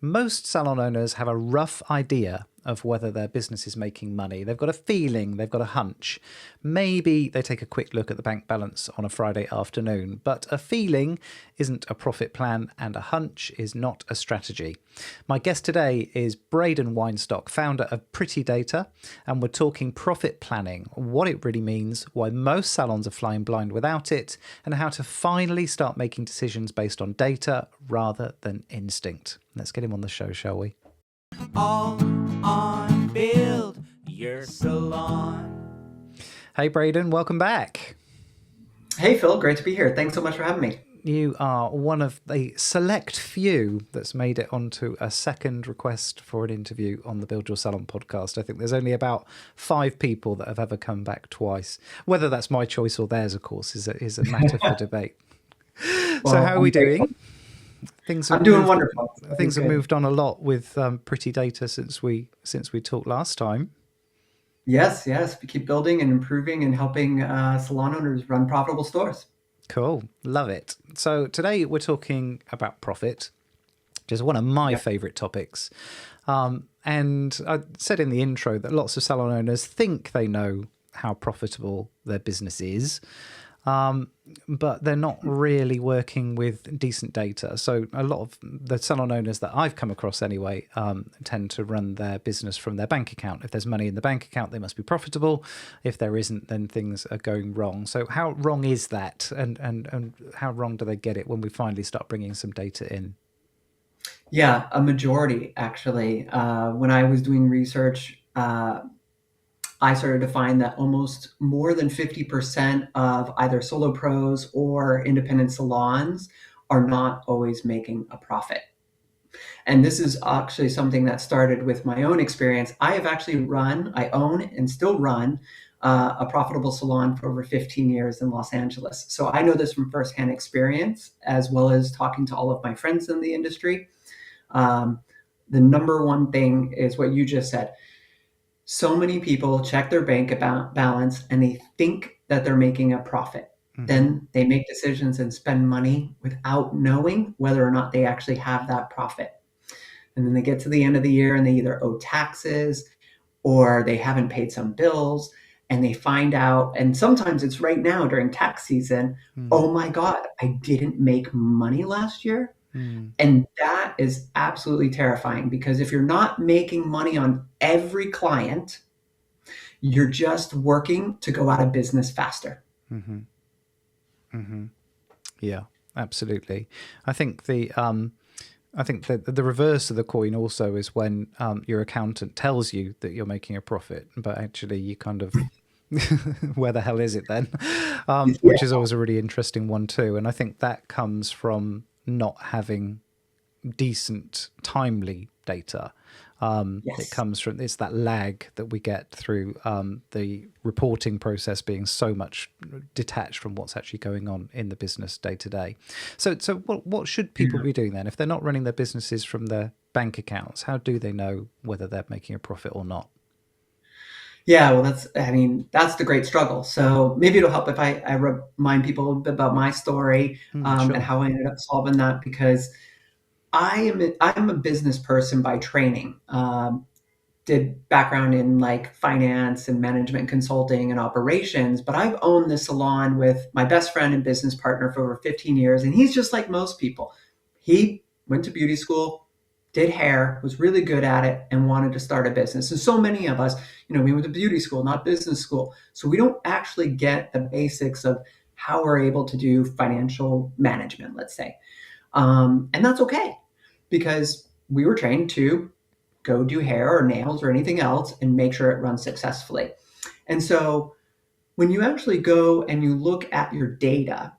Most salon owners have a rough idea of whether their business is making money. They've got a feeling, they've got a hunch. Maybe they take a quick look at the bank balance on a Friday afternoon, but a feeling isn't a profit plan and a hunch is not a strategy. My guest today is Braden Weinstock, founder of Pretty Data, and we're talking profit planning, what it really means, why most salons are flying blind without it, and how to finally start making decisions based on data rather than instinct. Let's get him on the show, shall we? All on Build Your Salon. Hey, Braden, welcome back. Hey, Phil, great to be here. Thanks so much for having me. You are one of the select few that's made it onto a second request for an interview on the Build Your Salon podcast. I think there's only about 5 people that have ever come back twice. Whether that's my choice or theirs, of course, is a matter for debate. Well, so how are we doing? I'm doing wonderful. Things have moved on a lot with Pretty Data since we talked last time. Yes. We keep building and improving and helping salon owners run profitable stores. Cool. Love it. So today we're talking about profit, which is one of my favorite topics. And I said in the intro that lots of salon owners think they know how profitable their business is, but they're not really working with decent data. So a lot of the salon owners that I've come across anyway tend to run their business from their bank account. If there's money in the bank account, they must be profitable. If there isn't, then things are going wrong. So how wrong is that? And how wrong do they get it when we finally start bringing some data in? Yeah, a majority, actually. When I was doing research, I started to find that almost more than 50% of either solo pros or independent salons are not always making a profit. And this is actually something that started with my own experience. I own and still run a profitable salon for over 15 years in Los Angeles. So I know this from firsthand experience, as well as talking to all of my friends in the industry. The number one thing is what you just said. So many people check their bank balance and they think that they're making a profit. Mm-hmm. Then they make decisions and spend money without knowing whether or not they actually have that profit. And then they get to the end of the year and they either owe taxes or they haven't paid some bills, and they find out, and sometimes it's right now during tax season, oh my God, I didn't make money last year. And that is absolutely terrifying, because if you're not making money on every client, you're just working to go out of business faster. Yeah, absolutely. I think the reverse of the coin also is when your accountant tells you that you're making a profit, but actually you kind of where the hell is it then? Which is always a really interesting one too. And I think that comes from not having decent, timely data. It comes from, it's that lag that we get through the reporting process being so much detached from what's actually going on in the business day to day. So what should people be doing then? If they're not running their businesses from their bank accounts, how do they know whether they're making a profit or not? Yeah, well, that's the great struggle. So maybe it'll help if I remind people a bit about my story Sure. And how I ended up solving that, because I'm a business person by training. Did background in like finance and management consulting and operations, but I've owned this salon with my best friend and business partner for over 15 years. And he's just like most people. He went to beauty school, did hair, was really good at it, and wanted to start a business. And so many of us, we went to beauty school, not business school. So we don't actually get the basics of how we're able to do financial management, let's say. And that's okay, because we were trained to go do hair or nails or anything else and make sure it runs successfully. And so when you actually go and you look at your data,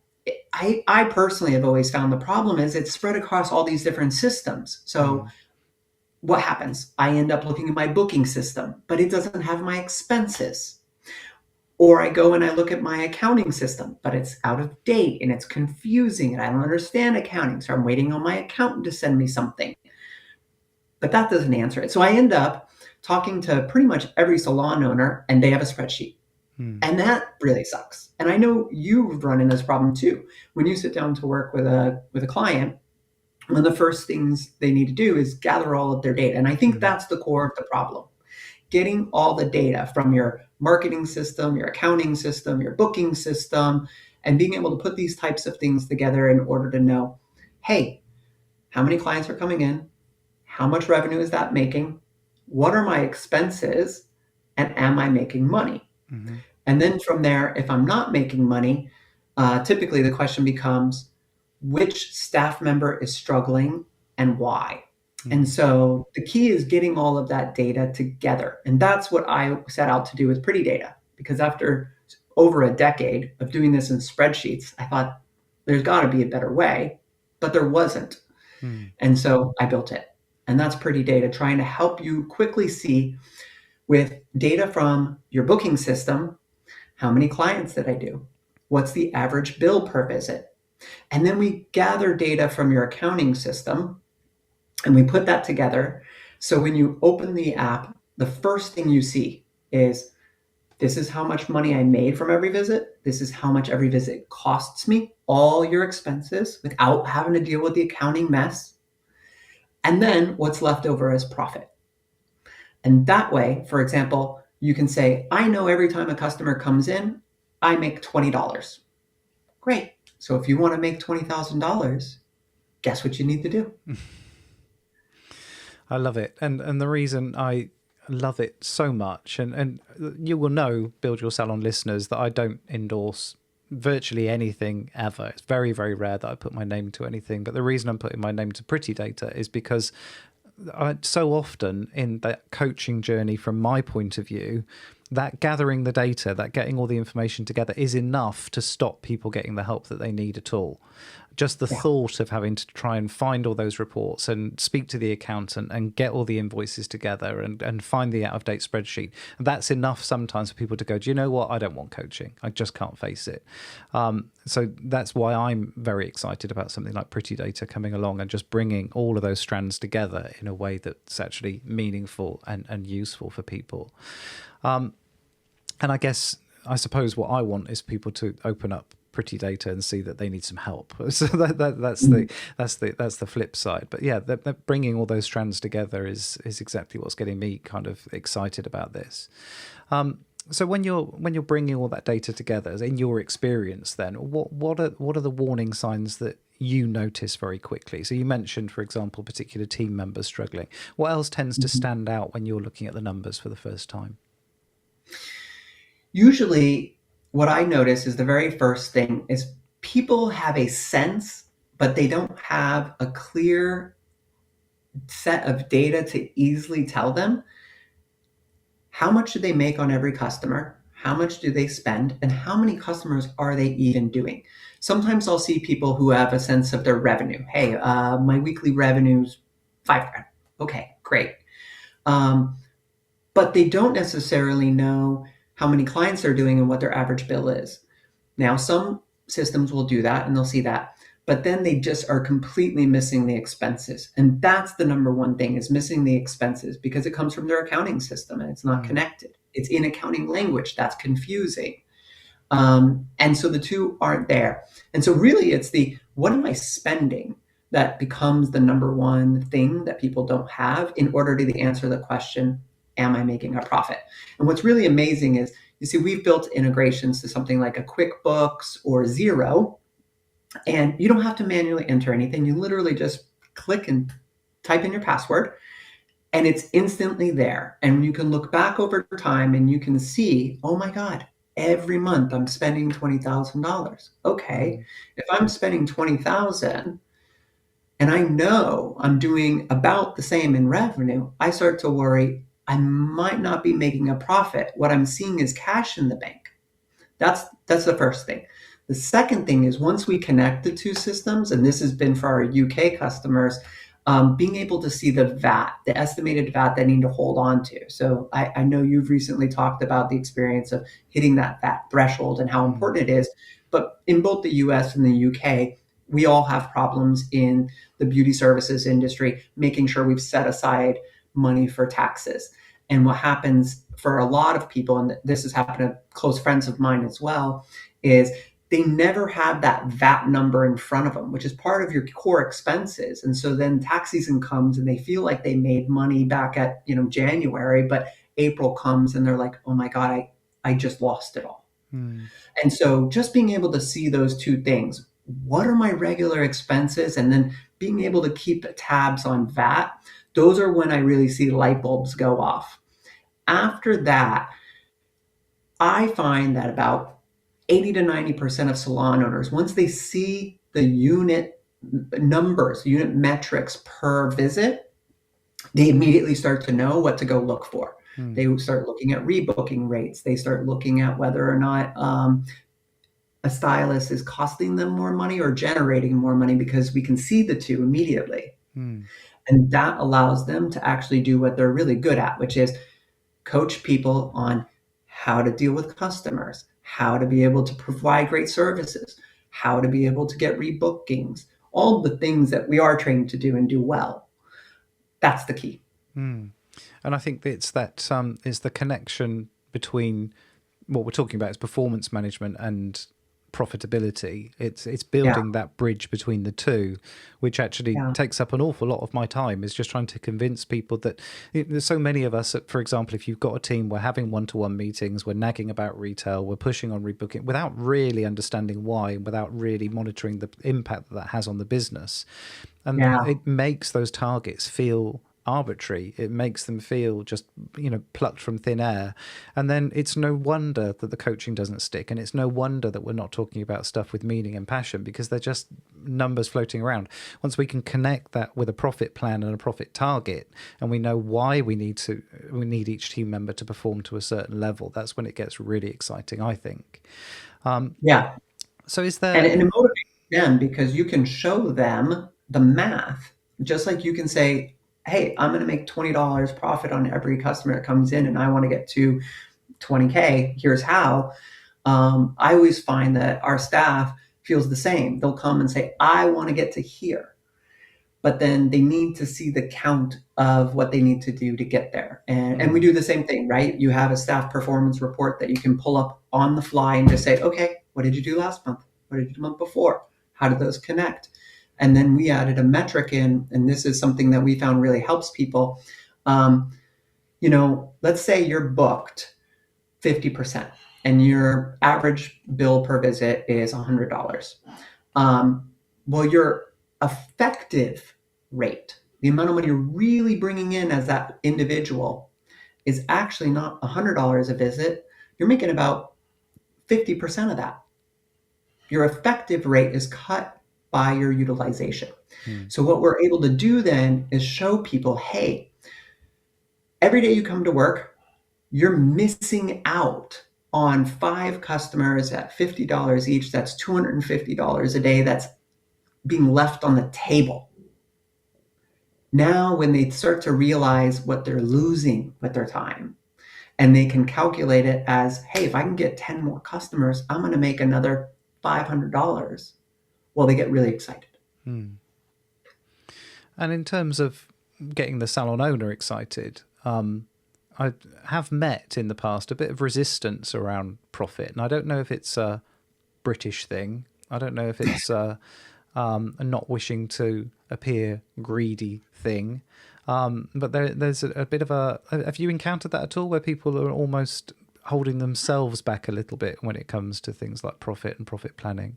I personally have always found the problem is it's spread across all these different systems. So what happens? I end up looking at my booking system, but it doesn't have my expenses. Or I go and I look at my accounting system, but it's out of date and it's confusing and I don't understand accounting. So I'm waiting on my accountant to send me something. But that doesn't answer it. So I end up talking to pretty much every salon owner and they have a spreadsheet. And that really sucks. And I know you've run into this problem too. When you sit down to work with a client one of the first things they need to do is gather all of their data. And I think that's the core of the problem. Getting all the data from your marketing system, your accounting system, your booking system, and being able to put these types of things together in order to know, hey, how many clients are coming in? How much revenue is that making? What are my expenses? And am I making money? Mm-hmm. And then from there, if I'm not making money, typically the question becomes, which staff member is struggling and why? And so the key is getting all of that data together. And that's what I set out to do with Pretty Data, because after over a decade of doing this in spreadsheets, I thought there's got to be a better way, but there wasn't. And so I built it. And that's Pretty Data, trying to help you quickly see with data from your booking system, how many clients did I do? What's the average bill per visit? And then we gather data from your accounting system and we put that together. So when you open the app, the first thing you see is, this is how much money I made from every visit. This is how much every visit costs me, all your expenses without having to deal with the accounting mess. And then what's left over as profit. And that way, for example, you can say, I know every time a customer comes in, I make $20. Great. So if you want to make $20,000, guess what you need to do? I love it. And the reason I love it so much, and you will know, Build Your Salon listeners, that I don't endorse virtually anything ever. It's very, very rare that I put my name to anything. But the reason I'm putting my name to Pretty Data is because so often in that coaching journey, from my point of view, that gathering the data, that getting all the information together is enough to stop people getting the help that they need at all. Just the thought of having to try and find all those reports and speak to the accountant and get all the invoices together and find the out-of-date spreadsheet, that's enough sometimes for people to go, do you know what? I don't want coaching. I just can't face it. So that's why I'm very excited about something like Pretty Data coming along and just bringing all of those strands together in a way that's actually meaningful and useful for people. And I suppose what I want is people to open up Pretty Data and see that they need some help. So that's the flip side. But yeah, bringing all those strands together is exactly what's getting me kind of excited about this. So when you're bringing all that data together, in your experience, then what are the warning signs that you notice very quickly? So you mentioned, for example, particular team members struggling. What else tends to stand out when you're looking at the numbers for the first time? Usually what I notice is the very first thing is people have a sense, but they don't have a clear set of data to easily tell them how much do they make on every customer, how much do they spend, and how many customers are they even doing. Sometimes I'll see people who have a sense of their revenue. Hey, my weekly revenue's $5,000. Okay, great. But they don't necessarily know how many clients they're doing and what their average bill is. Now, some systems will do that and they'll see that, but then they just are completely missing the expenses. And that's the number one thing, is missing the expenses, because it comes from their accounting system and it's not connected. It's in accounting language. That's confusing. And so the two aren't there. And so really it's the, what am I spending, that becomes the number one thing that people don't have in order to answer the question, am I making a profit? And what's really amazing is, you see, we've built integrations to something like a QuickBooks or Xero, and you don't have to manually enter anything. You literally just click and type in your password, and it's instantly there. And you can look back over time and you can see, oh my God, every month I'm spending $20,000. Okay, if I'm spending $20,000 and I know I'm doing about the same in revenue, I start to worry I might not be making a profit. What I'm seeing is cash in the bank. That's the first thing. The second thing is, once we connect the two systems, and this has been for our UK customers, being able to see the VAT, the estimated VAT they need to hold on to. So I know you've recently talked about the experience of hitting that VAT threshold and how important it is. But in both the US and the UK, we all have problems in the beauty services industry, making sure we've set aside money for taxes. And what happens for a lot of people, and this has happened to close friends of mine as well, is they never have that VAT number in front of them, which is part of your core expenses. And so then tax season comes and they feel like they made money back at, January, but April comes and they're like, oh my God, I just lost it all. And so just being able to see those two things, what are my regular expenses? And then being able to keep tabs on VAT, those are when I really see light bulbs go off. After that, I find that about 80 to 90% of salon owners, once they see the unit numbers, unit metrics per visit, they immediately start to know what to go look for. They start looking at rebooking rates. They start looking at whether or not a stylist is costing them more money or generating more money, because we can see the two immediately. And that allows them to actually do what they're really good at, which is coach people on how to deal with customers, how to be able to provide great services, how to be able to get rebookings, all the things that we are trained to do and do well. That's the key. And I think it's that is the connection between what we're talking about is performance management and profitability. It's building that bridge between the two, which actually takes up an awful lot of my time, is just trying to convince people that there's so many of us, for example, if you've got a team, we're having one-to-one meetings, we're nagging about retail, we're pushing on rebooking without really understanding why, without really monitoring the impact that has on the business. And it makes those targets feel arbitrary. It makes them feel just, plucked from thin air. And then it's no wonder that the coaching doesn't stick. And it's no wonder that we're not talking about stuff with meaning and passion, because they're just numbers floating around. Once we can connect that with a profit plan and a profit target, and we know why we need each team member to perform to a certain level, that's when it gets really exciting, I think. So is there... And it motivates them, because you can show them the math, just like you can say, hey, I'm going to make $20 profit on every customer that comes in, and I want to get to 20K. Here's how. I always find that our staff feels the same. They'll come and say, I want to get to here. But then they need to see the count of what they need to do to get there. And we do the same thing, right? You have a staff performance report that you can pull up on the fly and just say, okay, what did you do last month? What did you do the month before? How did those connect? And then we added a metric in, and this is something that we found really helps people. Let's say you're booked 50% and your average bill per visit is $100. Well, your effective rate, the amount of money you're really bringing in as that individual, is actually not $100 a visit. You're making about 50% of that. Your effective rate is cut by your utilization. So what we're able to do then is show people, hey, every day you come to work, you're missing out on 5 customers at $50 each. That's $250 a day that's being left on the table. Now, when they start to realize what they're losing with their time, and they can calculate it as, hey, if I can get 10 more customers, I'm going to make another $500. Well, they get really excited. And in terms of getting the salon owner excited, I have met in the past a bit of resistance around profit. And I don't know if it's a British thing. I don't know if it's a not wishing to appear greedy thing. But there's a bit of a... Have you encountered that at all, where people are almost holding themselves back a little bit when it comes to things like profit and profit planning?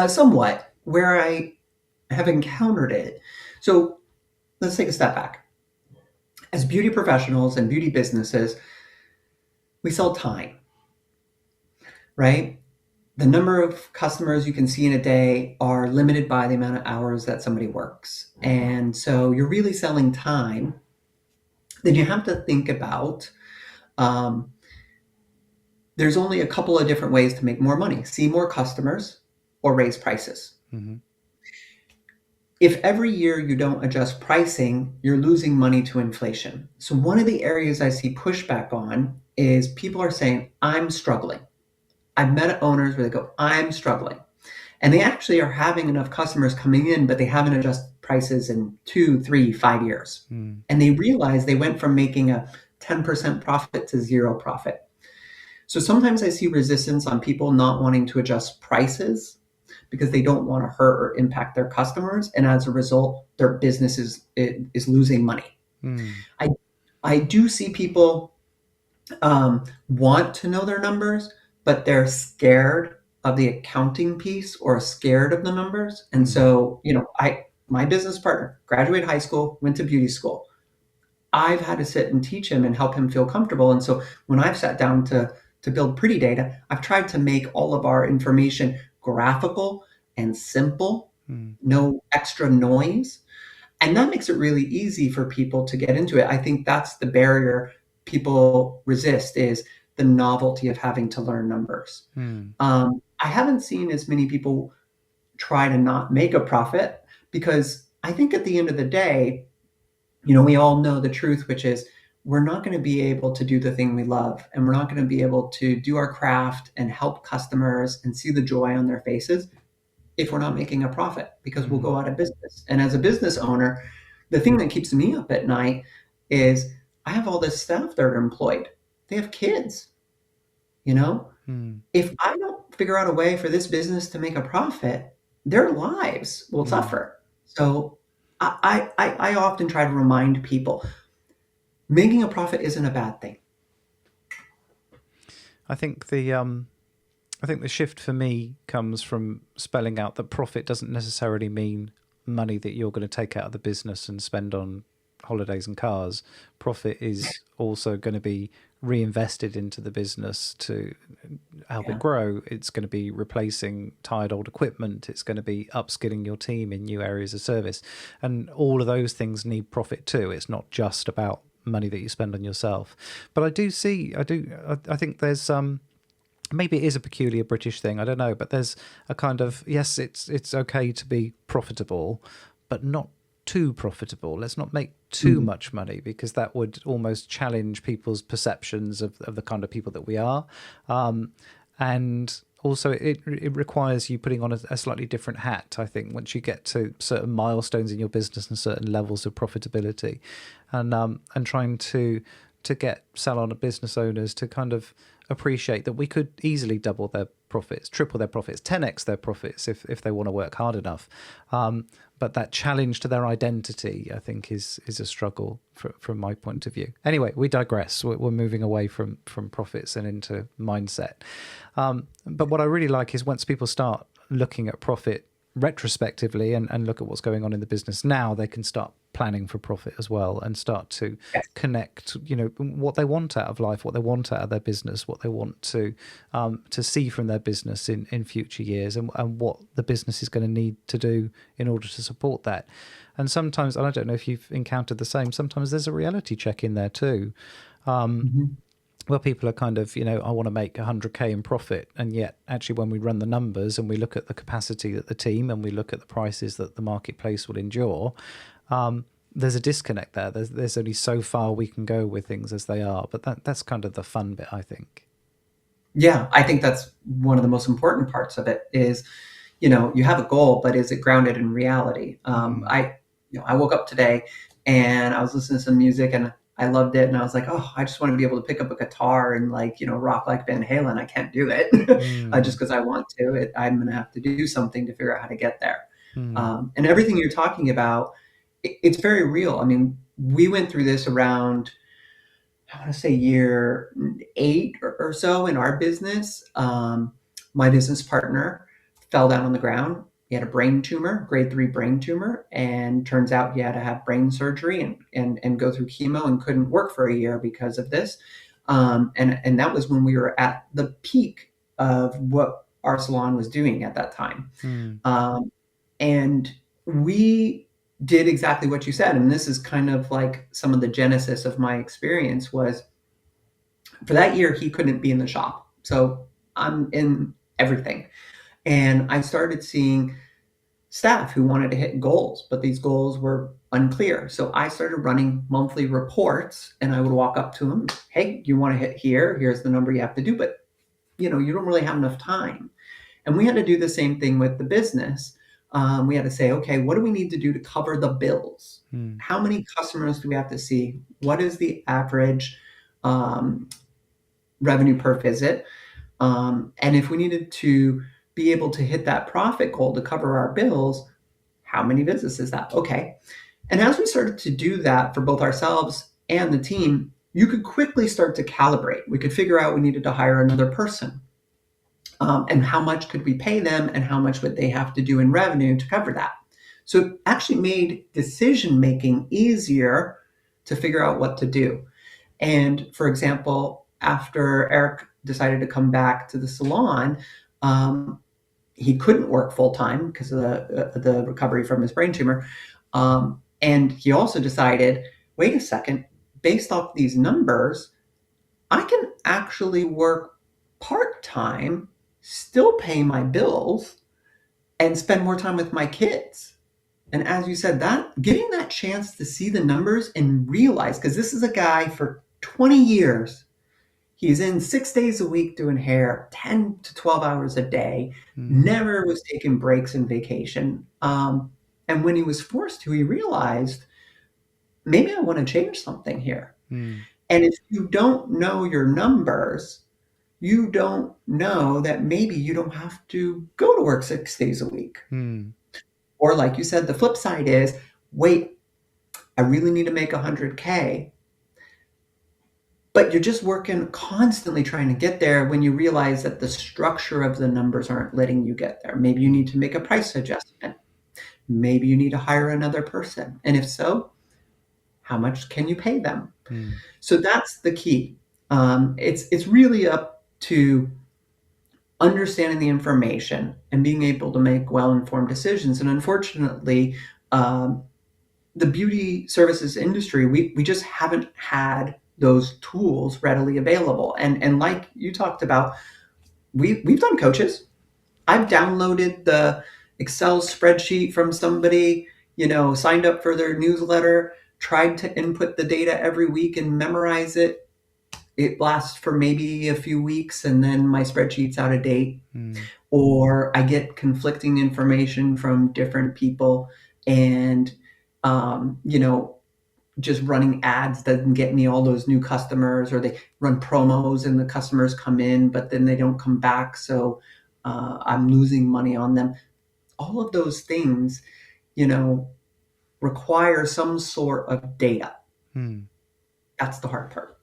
Somewhat, where I have encountered it. So let's take a step back. As beauty professionals and beauty businesses, we sell time, right? The number of customers you can see in a day are limited by the amount of hours that somebody works. And so you're really selling time. Then you have to think about, there's only a couple of different ways to make more money: see more customers or raise prices. If every year you don't adjust pricing, you're losing money to inflation. So one of the areas I see pushback on is people are saying, I'm struggling. I've met owners where they go, I'm struggling. And they actually are having enough customers coming in, but they haven't adjusted prices in 2, 3, 5 years. And they realize they went from making a 10% profit to 0 profit. So sometimes I see resistance on people not wanting to adjust prices because they don't want to hurt or impact their customers, and as a result, their business is losing money. Mm. I I do see people want to know their numbers, but they're scared of the accounting piece or scared of the numbers. And Mm. so, my business partner graduated high school, went to beauty school. I've had to sit and teach him and help him feel comfortable. And so when I've sat down to build pretty data, I've tried to make all of our information graphical and simple, Mm. no extra noise. And that makes it really easy for people to get into it. I think that's the barrier people resist is the novelty of having to learn numbers. Mm. I haven't seen as many people try to not make a profit because I think at the end of the day, we all know the truth, which is we're not going to be able to do the thing we love, and we're not going to be able to do our craft and help customers and see the joy on their faces if we're not making a profit because we'll Mm. go out of business. And as a business owner, the thing that keeps me up at night is I have all this staff that are employed. They have kids, you know? Mm. If I don't figure out a way for this business to make a profit, their lives will Mm. suffer. So I often try to remind people making a profit isn't a bad thing. I think the shift for me comes from spelling out that profit doesn't necessarily mean money that you're going to take out of the business and spend on holidays and cars. Profit is also going to be reinvested into the business to help it Yeah. grow. It's going to be replacing tired old equipment. It's going to be upskilling your team in new areas of service. And all of those things need profit too. It's not just about money that you spend on yourself. But I think there's maybe it is a peculiar British thing. I don't know, but there's a kind of yes, it's okay to be profitable, but not too profitable. Let's not make too Mhm. much money because that would almost challenge people's perceptions of the kind of people that we are. And also, it requires you putting on a slightly different hat, I think, once you get to certain milestones in your business and certain levels of profitability, and trying to get Salon business owners to kind of appreciate that we could easily double their profits, triple their profits, 10x their profits if they want to work hard enough. But that challenge to their identity, I think, is a struggle from my point of view. Anyway, we digress. We're moving away from profits and into mindset. But what I really like is once people start looking at profit retrospectively and look at what's going on in the business now, they can start planning for profit as well and start to Yes. connect, what they want out of life, what they want out of their business, what they want to see from their business in future years, and what the business is going to need to do in order to support that. And sometimes, and I don't know if you've encountered the same, sometimes there's a reality check in there too. Mhm. Well, people are kind of, I want to make 100K in profit. And yet, actually, when we run the numbers and we look at the capacity that the team and we look at the prices that the marketplace will endure, there's a disconnect there. There's only so far we can go with things as they are. But that's kind of the fun bit, I think. Yeah, I think that's one of the most important parts of it is, you have a goal, but is it grounded in reality? Mm. I woke up today and I was listening to some music and I loved it. And I was like, oh, I just want to be able to pick up a guitar and rock like Van Halen. I can't do it just Mm. because I want to. I'm going to have to do something to figure out how to get there. Mm. And everything you're talking about, it's very real. I mean, we went through this around, I want to say year 8 or so in our business. My business partner fell down on the ground. He had a brain tumor, grade 3 brain tumor, and turns out he had to have brain surgery and go through chemo and couldn't work for a year because of this. And that was when we were at the peak of what our salon was doing at that time. Mm. Um, and we did exactly what you said. And this is kind of like some of the genesis of my experience was for that year, he couldn't be in the shop. So I'm in everything. And I started seeing staff who wanted to hit goals, but these goals were unclear. So I started running monthly reports and I would walk up to them, hey, you want to hit here? Here's the number you have to do. But you don't really have enough time. And we had to do the same thing with the business. We had to say, okay, what do we need to do to cover the bills? Mm. How many customers do we have to see? What is the average um, revenue per visit. And if we needed to be able to hit that profit goal to cover our bills, how many visits is that? Okay. And as we started to do that for both ourselves and the team, you could quickly start to calibrate. We could figure out we needed to hire another person. And how much could we pay them and how much would they have to do in revenue to cover that? So it actually made decision making easier to figure out what to do. And for example, after Eric decided to come back to the salon, he couldn't work full time because of the recovery from his brain tumor. And he also decided, wait a second, based off these numbers, I can actually work part time, still pay my bills, and spend more time with my kids. And as you said, that getting that chance to see the numbers and realize, because this is a guy for 20 years, he's in 6 days a week doing hair, 10 to 12 hours a day, never was taking breaks and vacation. And when he was forced to, he realized, maybe I want to change something here. And if you don't know your numbers, you don't know that maybe you don't have to go to work 6 days a week. Or like you said, the flip side is, wait, I really need to make 100K. But you're just working constantly trying to get there when you realize that the structure of the numbers aren't letting you get there. Maybe you need to make a price adjustment. Maybe you need to hire another person. And if so, how much can you pay them? So that's the key. It's really up to understanding the information and being able to make well-informed decisions. And unfortunately, the beauty services industry, we just haven't had those tools readily available. And like you talked about, we've done coaches. I've downloaded the Excel spreadsheet from somebody, signed up for their newsletter, tried to input the data every week and memorize it. It lasts for maybe a few weeks and then my spreadsheet's out of date. Or I get conflicting information from different people and, just running ads doesn't get me all those new customers, or they run promos and the customers come in, but then they don't come back. So I'm losing money on them. All of those things, require some sort of data. That's the hard part.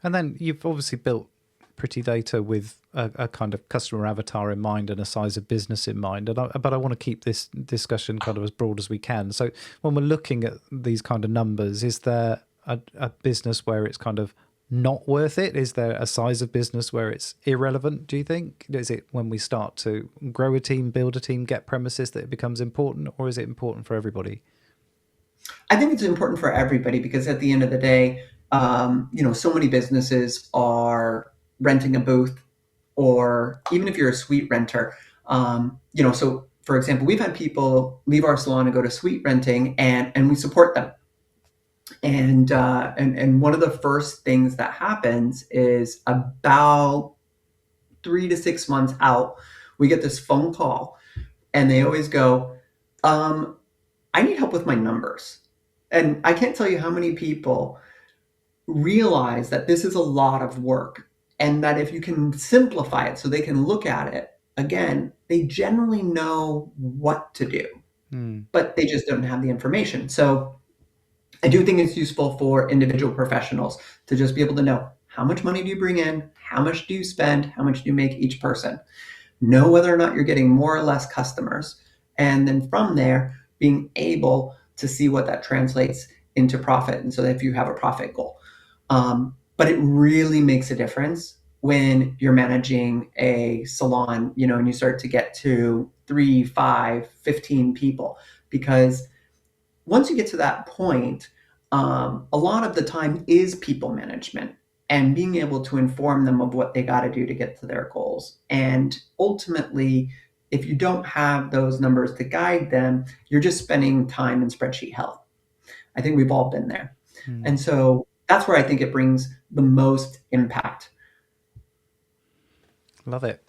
And then you've obviously built Pretty Data with a kind of customer avatar in mind and a size of business in mind. But I want to keep this discussion kind of as broad as we can. So when we're looking at these kind of numbers, is there a business where it's kind of not worth it? Is there a size of business where it's irrelevant, do you think? Is it when we start to grow a team, build a team, get premises that it becomes important, or is it important for everybody? I think it's important for everybody because at the end of the day, so many businesses are renting a booth, or even if you're a suite renter, so for example, we've had people leave our salon and go to suite renting and we support them. And one of the first things that happens is about 3 to 6 months out, we get this phone call and they always go, I need help with my numbers. And I can't tell you how many people realize that this is a lot of work and that if you can simplify it so they can look at it, again, they generally know what to do, but they just don't have the information. So I do think it's useful for individual professionals to just be able to know how much money do you bring in, how much do you spend, how much do you make each person, know whether or not you're getting more or less customers, and then from there, being able to see what that translates into profit. And so if you have a profit goal. But it really makes a difference when you're managing a salon, and you start to get to 3, 5, 15 people, because once you get to that point, a lot of the time is people management and being able to inform them of what they got to do to get to their goals. And ultimately, if you don't have those numbers to guide them, you're just spending time in spreadsheet hell. I think we've all been there. And so that's where I think it brings the most impact. Love it.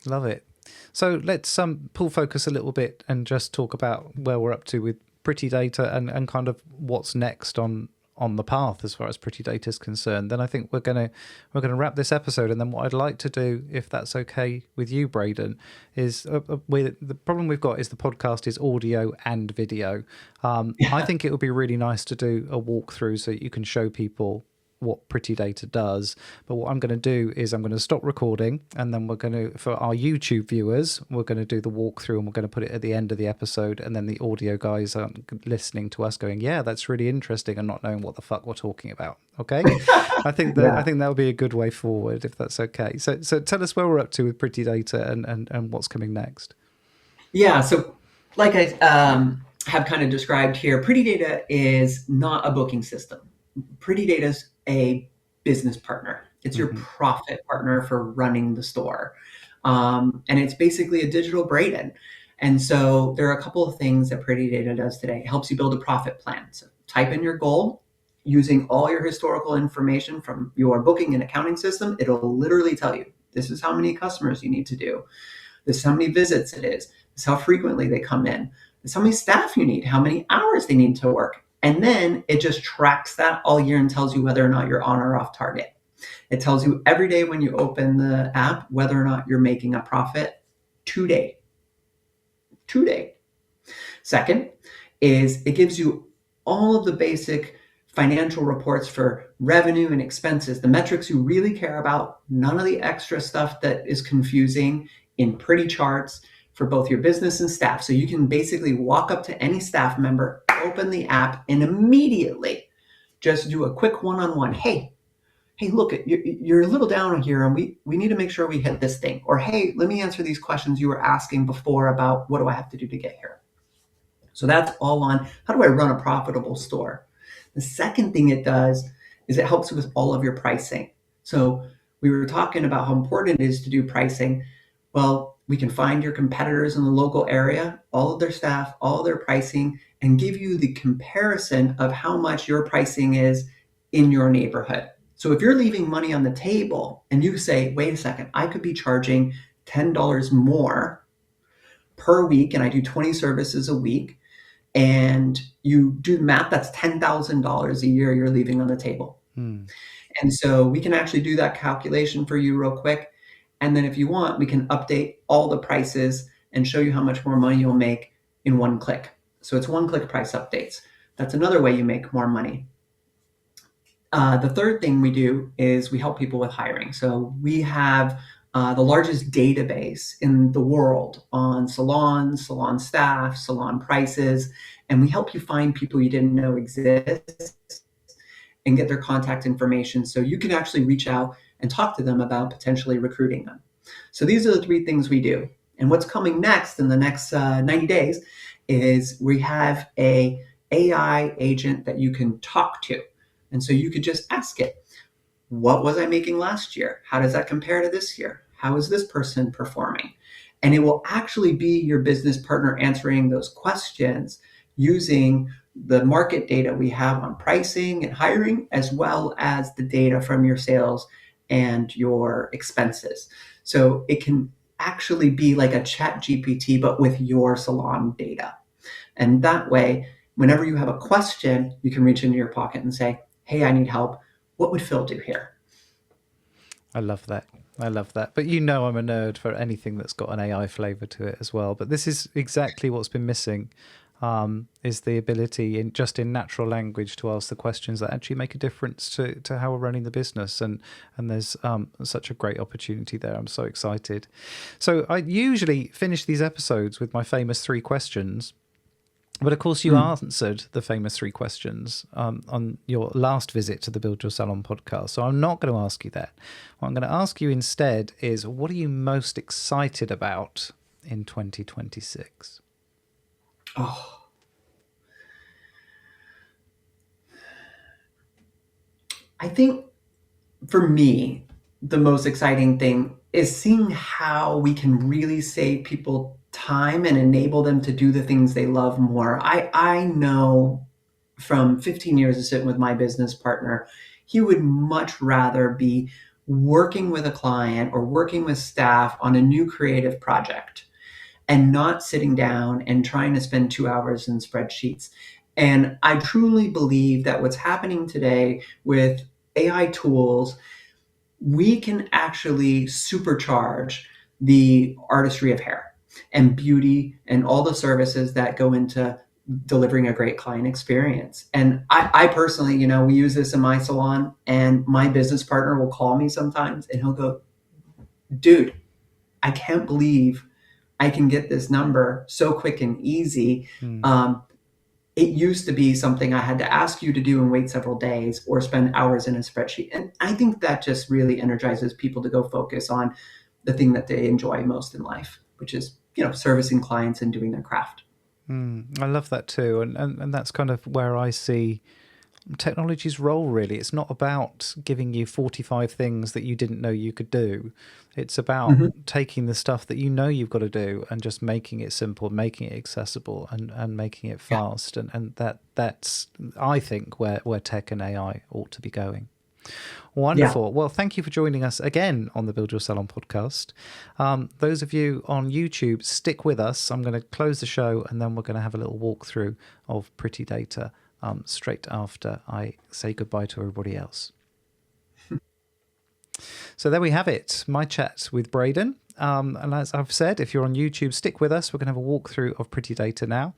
Love it. So let's pull focus a little bit and just talk about where we're up to with Pretty Data and kind of what's next on on the path as far as Pretty Data is concerned, then I think we're gonna wrap this episode. And then what I'd like to do, if that's okay with you, Braden, is the problem we've got is the podcast is audio and video. I think it would be really nice to do a walkthrough so you can show people what Pretty Data does. But what I'm going to do is I'm going to stop recording, and then we're going to, for our YouTube viewers, we're going to do the walkthrough, and we're going to put it at the end of the episode, and then the audio guys are listening to us going, yeah, that's really interesting, and not knowing what the fuck we're talking about. Okay. I think that would be a good way forward, if that's okay. So tell us where we're up to with Pretty Data and what's coming next. Yeah. So like I have kind of described here, Pretty Data is not a booking system. Pretty Data is a business partner. It's your profit partner for running the store. And it's basically a digital Braden. And so there are a couple of things that Pretty Data does today. It helps you build a profit plan. So type in your goal using all your historical information from your booking and accounting system. It'll literally tell you, this is how many customers you need to do. This is how many visits it is. This is how frequently they come in. This is how many staff you need, how many hours they need to work. And then it just tracks that all year and tells you whether or not you're on or off target. It tells you every day when you open the app whether or not you're making a profit today. Second is it gives you all of the basic financial reports for revenue and expenses, the metrics you really care about, none of the extra stuff that is confusing, in pretty charts for both your business and staff. So you can basically walk up to any staff member, open the app, and immediately just do a quick one-on-one. Hey, look, you're a little down here, and we need to make sure we hit this thing. Or, hey, let me answer these questions you were asking before about what do I have to do to get here. So that's all on how do I run a profitable store. The second thing it does is it helps with all of your pricing. So we were talking about how important it is to do pricing. Well, we can find your competitors in the local area, all of their staff, all of their pricing, and give you the comparison of how much your pricing is in your neighborhood. So if you're leaving money on the table and you say, wait a second, I could be charging $10 more per week, and I do 20 services a week, and you do the math, that's $10,000 a year you're leaving on the table. And so we can actually do that calculation for you real quick. And then if you want, we can update all the prices and show you how much more money you'll make in one click. So it's one-click price updates. That's another way you make more money. The third thing we do is we help people with hiring. So we have the largest database in the world on salons, salon staff, salon prices, and we help you find people you didn't know exist and get their contact information so you can actually reach out and talk to them about potentially recruiting them. So these are the three things we do. And what's coming next in the next 90 days is we have a AI agent that you can talk to. And so you could just ask it, what was I making last year? How does that compare to this year? How is this person performing? And it will actually be your business partner answering those questions using the market data we have on pricing and hiring, as well as the data from your sales and your expenses. So it can actually be like a chat GPT, but with your salon data. And that way, whenever you have a question, you can reach into your pocket and say, hey, I need help. What would Phil do here? I love that. But you know I'm a nerd for anything that's got an AI flavor to it as well. But this is exactly what's been missing, is the ability in natural language to ask the questions that actually make a difference to how we're running the business. And there's such a great opportunity there. I'm so excited. So I usually finish these episodes with my famous 3 questions. But of course, you answered the famous 3 questions on your last visit to the Build Your Salon podcast. So I'm not going to ask you that. What I'm going to ask you instead is, what are you most excited about in 2026? Oh, I think for me, the most exciting thing is seeing how we can really save people time and enable them to do the things they love more. I know from 15 years of sitting with my business partner, he would much rather be working with a client or working with staff on a new creative project and not sitting down and trying to spend 2 hours in spreadsheets. And I truly believe that what's happening today with AI tools, we can actually supercharge the artistry of hair and beauty and all the services that go into delivering a great client experience. And I personally, we use this in my salon, and my business partner will call me sometimes and he'll go, dude, I can't believe I can get this number so quick and easy. Mm. It used to be something I had to ask you to do and wait several days or spend hours in a spreadsheet. And I think that just really energizes people to go focus on the thing that they enjoy most in life, which is, servicing clients and doing their craft. I love that too. And that's kind of where I see technology's role, really. It's not about giving you 45 things that you didn't know you could do. It's about taking the stuff that you know you've got to do and just making it simple, making it accessible, and making it fast. And that's, I think, where tech and AI ought to be going. Wonderful. Yeah. Well, thank you for joining us again on the Build Your Salon podcast. Those of you on YouTube, stick with us. I'm going to close the show and then we're going to have a little walkthrough of Pretty Data straight after I say goodbye to everybody else. So there we have it, my chat with Braden. And as I've said, if you're on YouTube, stick with us. We're going to have a walkthrough of Pretty Data now.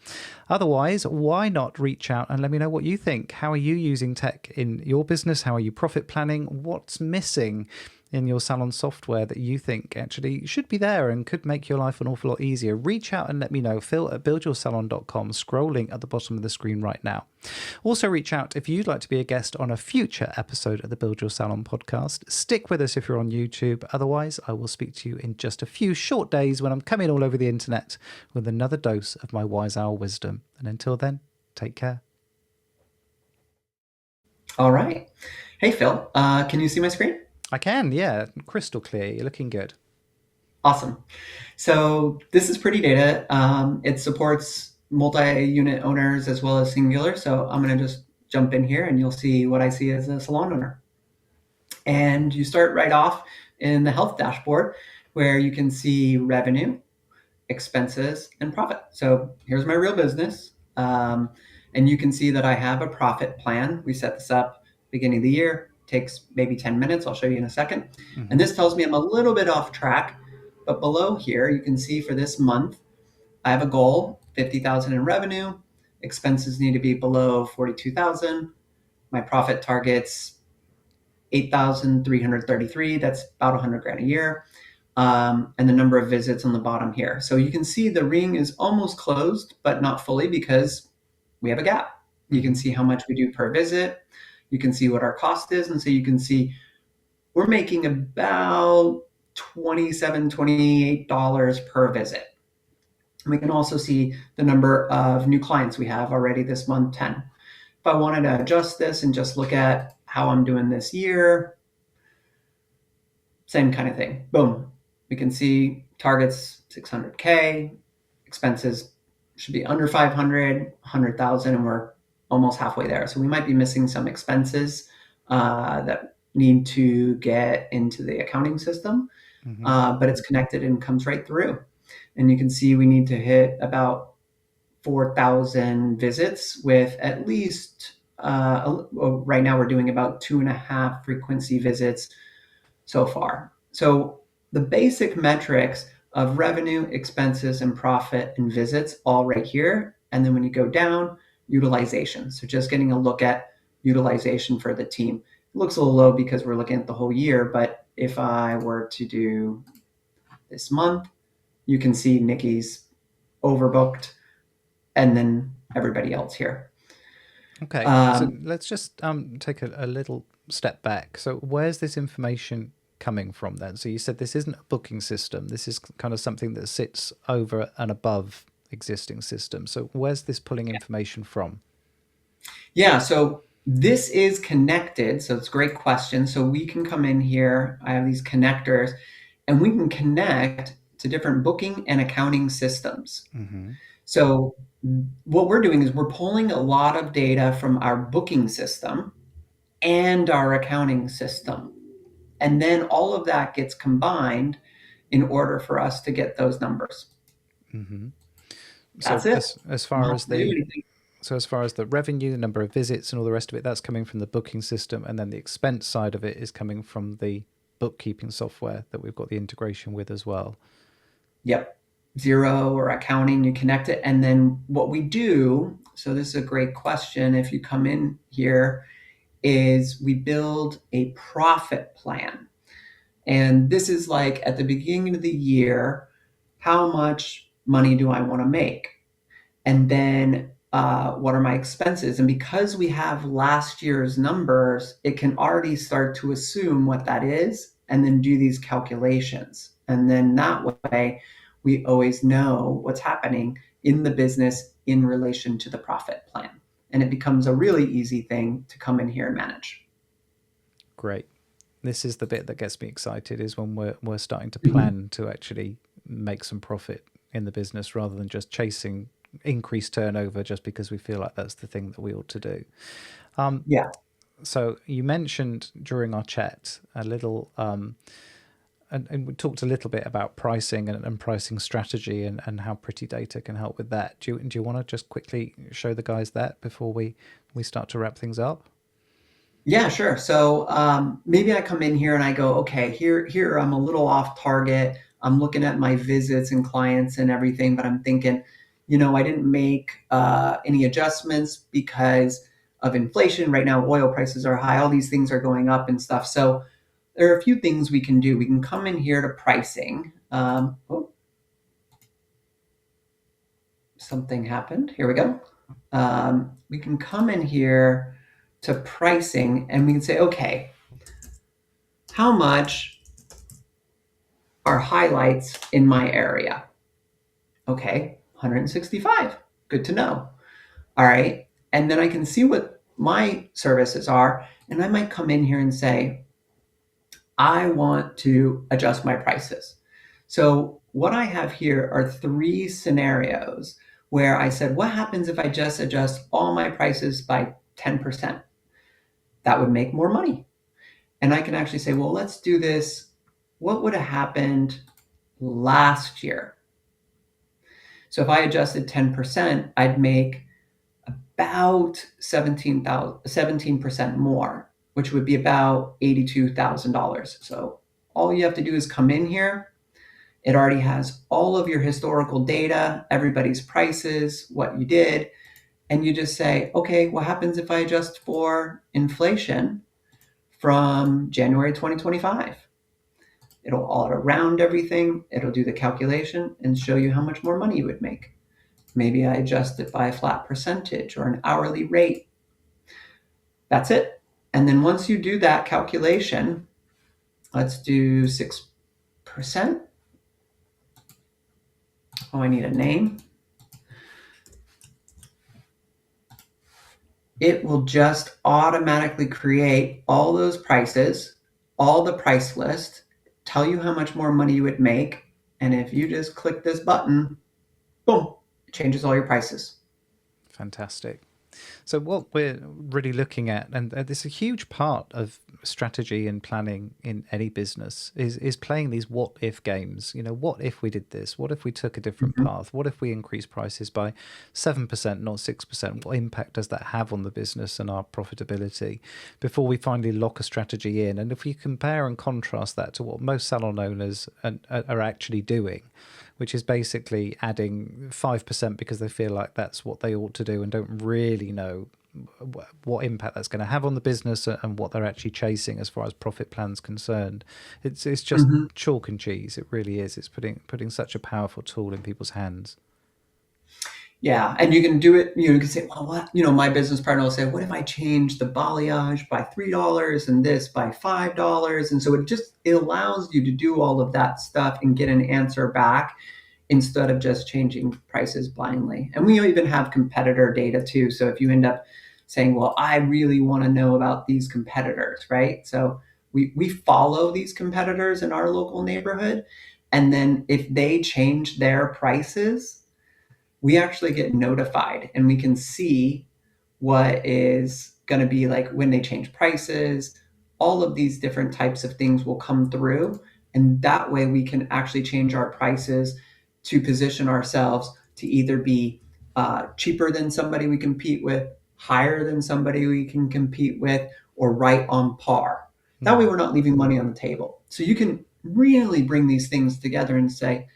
Otherwise, why not reach out and let me know what you think? How are you using tech in your business? How are you profit planning? What's missing in your salon software that you think actually should be there and could make your life an awful lot easier? Reach out and let me know. Phil@buildyoursalon.com, scrolling at the bottom of the screen right now. Also reach out if you'd like to be a guest on a future episode of the Build Your Salon podcast. Stick with us if you're on YouTube. Otherwise, I will speak to you in just a few short days when I'm coming all over the internet with another dose of my wise owl wisdom. And until then, take care. All right. Hey, Phil, can you see my screen? I can, yeah. Crystal clear. You're looking good. Awesome. So this is Pretty Data. It supports multi-unit owners as well as singular. So I'm going to just jump in here and you'll see what I see as a salon owner. And you start right off in the health dashboard where you can see revenue, expenses, and profit. So here's my real business. And you can see that I have a profit plan. We set this up beginning of the year. Takes maybe 10 minutes. I'll show you in a second. And this tells me I'm a little bit off track. But below here, you can see for this month, I have a goal, 50,000 in revenue. Expenses need to be below 42,000. My profit target's 8,333. That's about 100 grand a year. And the number of visits on the bottom here. So you can see the ring is almost closed, but not fully because we have a gap. You can see how much we do per visit. You can see what our cost is. And so you can see we're making about $27, $28 per visit. We can also see the number of new clients we have already this month, 10. If I wanted to adjust this and just look at how I'm doing this year, same kind of thing. Boom. We can see targets 600K, expenses should be under 500, 100,000, and we're almost halfway there. So we might be missing some expenses that need to get into the accounting system, but it's connected and comes right through. And you can see we need to hit about 4,000 visits with at least, right now we're doing about 2.5 frequency visits so far. So the basic metrics of revenue, expenses, and profit and visits all right here. And then when you go down, utilization. So just getting a look at utilization for the team. It looks a little low because we're looking at the whole year, but if I were to do this month, you can see Nikki's overbooked and then everybody else here. Okay, so let's just take a little step back. So where's this information coming from then? So you said this isn't a booking system. This is kind of something that sits over and above existing systems. So where's this pulling information from? Yeah, so this is connected. So it's a great question. So we can come in here. I have these connectors and we can connect to different booking and accounting systems. So what we're doing is we're pulling a lot of data from our booking system and our accounting system. And then all of that gets combined in order for us to get those numbers. So That's it. as far as the So as far as the revenue, the number of visits and all the rest of it, that's coming from the booking system. And then the expense side of it is coming from the bookkeeping software that we've got the integration with as well. Yep. Zero or accounting, you connect it. And then what we do, so this is a great question. If you come in here, is we build a profit plan. And this is like at the beginning of the year, how much money do I want to make? And then what are my expenses? And because we have last year's numbers, it can already start to assume what that is and then do these calculations. And then that way, we always know what's happening in the business in relation to the profit plan. And it becomes a really easy thing to come in here and manage. Great. This is the bit that gets me excited, is when we're starting to Mhm. plan to actually make some profit in the business rather than just chasing increased turnover just because we feel like that's the thing that we ought to do. Yeah. So you mentioned during our chat a little, and we talked a little bit about pricing and pricing strategy and how Pretty Data can help with that. Do you want to just quickly show the guys that before we start to wrap things up? Yeah, sure. So maybe I come in here and I go, okay, here I'm a little off target. I'm looking at my visits and clients and everything, but I'm thinking, I didn't make any adjustments because of inflation. Right now, oil prices are high. All these things are going up and stuff. So there are a few things we can do. We can come in here to pricing. Something happened. Here we go. We can come in here to pricing and we can say, okay, how much are highlights in my area? Okay, 165. Good to know. All right. And then I can see what my services are. And I might come in here and say, I want to adjust my prices. So what I have here are 3 scenarios where I said, what happens if I just adjust all my prices by 10%? That would make more money. And I can actually say, well, let's do this. What would have happened last year? So if I adjusted 10%, I'd make about 17% more, which would be about $82,000. So all you have to do is come in here. It already has all of your historical data, everybody's prices, what you did. And you just say, okay, what happens if I adjust for inflation from January 2025? It'll auto round everything. It'll do the calculation and show you how much more money you would make. Maybe I adjust it by a flat percentage or an hourly rate. That's it. And then once you do that calculation, let's do 6%. Oh, I need a name. It will just automatically create all those prices, all the price list, tell you how much more money you would make. And if you just click this button, boom, it changes all your prices. Fantastic. So what we're really looking at, and this is a huge part of strategy and planning in any business, is playing these what if games. What if we did this? What if we took a different Mhm. path? What if we increase prices by 7%, not 6%? What impact does that have on the business and our profitability before we finally lock a strategy in? And if you compare and contrast that to what most salon owners are actually doing, which is basically adding 5% because they feel like that's what they ought to do and don't really know what impact that's going to have on the business and what they're actually chasing as far as profit plan's concerned. It's just Mhm. chalk and cheese. It really is. It's putting such a powerful tool in people's hands. Yeah, and you can do it. You can say, well, what? My business partner will say, what if I change the balayage by $3 and this by $5? And so it allows you to do all of that stuff and get an answer back instead of just changing prices blindly. And we even have competitor data too. So if you end up saying, well, I really want to know about these competitors, right? So we follow these competitors in our local neighborhood. And then if they change their prices, we actually get notified and we can see what is going to be like when they change prices. All of these different types of things will come through. And that way we can actually change our prices to position ourselves to either be cheaper than somebody we compete with, higher than somebody we can compete with, or right on par. That way, we're not leaving money on the table. So you can really bring these things together and say,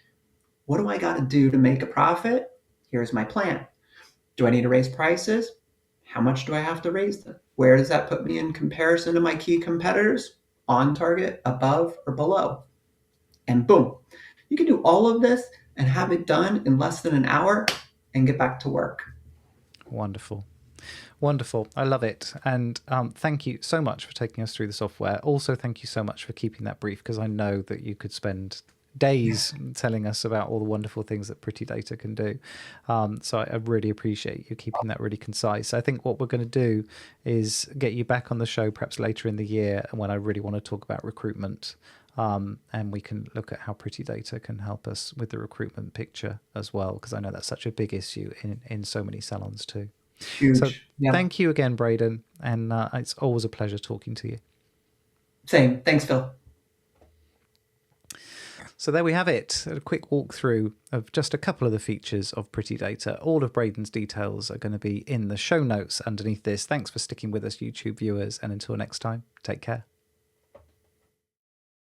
what do I got to do to make a profit? Here's my plan. Do I need to raise prices? How much do I have to raise them? Where does that put me in comparison to my key competitors? On target, above, or below? And boom, you can do all of this and have it done in less than an hour and get back to work. Wonderful. Wonderful. I love it. And thank you so much for taking us through the software. Also, thank you so much for keeping that brief, because I know that you could spend days telling us about all the wonderful things that Pretty Data can do. So I really appreciate you keeping that really concise. I think what we're going to do is get you back on the show perhaps later in the year, when I really want to talk about recruitment. And we can look at how Pretty Data can help us with the recruitment picture as well, because I know that's such a big issue in so many salons too. Huge. So Yeah. thank you again, Braden, and it's always a pleasure talking to you. Same. Thanks, Phil. So there we have it, a quick walkthrough of just a couple of the features of Pretty Data. All of Braden's details are going to be in the show notes underneath this. Thanks for sticking with us, YouTube viewers, and until next time, take care.